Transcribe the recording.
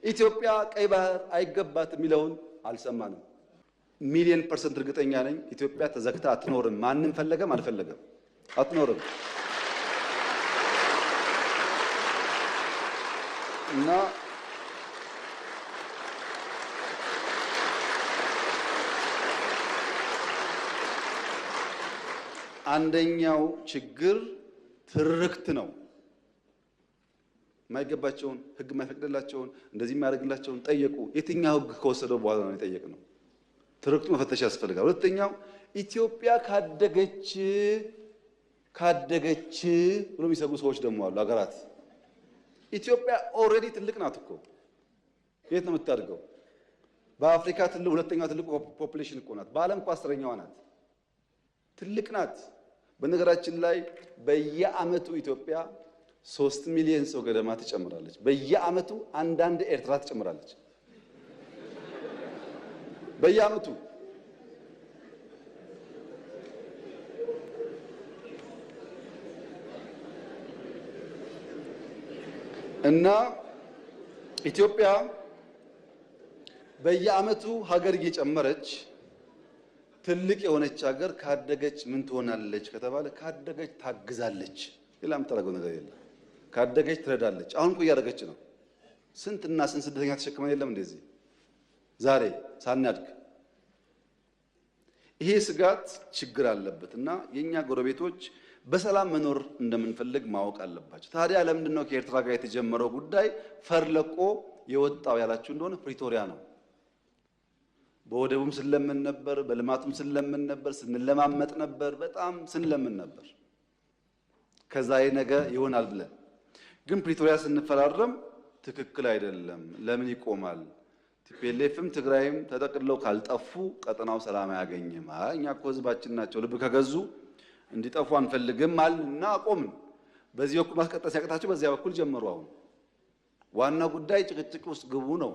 ኢትዮጵያ ቀይ ባህር አይገባትም የሚለውን አልሰማንም። ሚሊዮን ፐርሰንት እርግጠኛ ነኝ ኢትዮጵያ ተዘግታ አትኖርም። ማንም ፈለገም አልፈለገም አትኖርም። እና አንደኛው ችግር ትርክት ነው። የማይገባቸውን ህግ የማይፈቅድላቸውን እንደዚህ የማያደርግላቸውን ጠየቁ። የትኛው ህግ ከወሰደው በኋላ ነው የጠየቅነው? ትርክቱ መፈተሽ ያስፈልጋል። ሁለተኛው ኢትዮጵያ ካደገች ብሎ የሚሰጉ ሰዎች ደግሞ አሉ። ሀገራት ኢትዮጵያ ኦልሬዲ ትልቅ ናት እኮ። የት ነው የምታድገው? በአፍሪካ ሁለተኛው ትልቁ ፖፑሌሽን እኮ ናት። በዓለም እኮ 10ኛዋ ናት። ትልቅ ናት። በነገራችን ላይ በየአመቱ ኢትዮጵያ 3 ሚሊዮን ሰው ገደማ ትጨምራለች። በየአመቱ አንዳንድ ኤርትራ ትጨምራለች። በየአመቱ እና ኢትዮጵያ በየአመቱ ሀገር እየጨመረች ትልቅ የሆነች ሀገር ካደገች ምን ትሆናለች ከተባለ ካደገች ታግዛለች። ሌላ የምታደርገው ነገር የለም። ካደገች ትረዳለች። አሁን እኮ እያደረገች ነው። ስንትና ስንት ስደተኛ ተሸክመን የለም እንደዚህ ዛሬ ሳናድግ። ይሄ ስጋት ችግር አለበት እና የኛ ጎረቤቶች በሰላም መኖር እንደምንፈልግ ማወቅ አለባቸው። ታዲያ ለምንድን ነው ከኤርትራ ጋር የተጀመረው ጉዳይ ፈርለቆ የወጣው ያላችሁ እንደሆነ ፕሪቶሪያ ነው። በወደቡም ስንለምን ነበር፣ በልማቱም ስንለምን ነበር፣ ስንለማመጥ ነበር፣ በጣም ስንለምን ነበር። ከዛ ነገ ይሆናል ብለን ግን ፕሪቶሪያ ስንፈራረም ትክክል አይደለም፣ ለምን ይቆማል? ቲፒኤልኤፍም ትግራይም ተጠቅልለው ካልጠፉ ቀጠናው ሰላም አያገኝም። እኛ እኮ ህዝባችን ናቸው፣ ልብ ከገዙ እንዲጠፉ አንፈልግም አልና አቆምን። በዚህ በኩል ማስቀጠል ሲያቅታቸው በዚያ በኩል ጀመሩ። አሁን ዋናው ጉዳይ ጭቅጭቅ ውስጥ ግቡ ነው።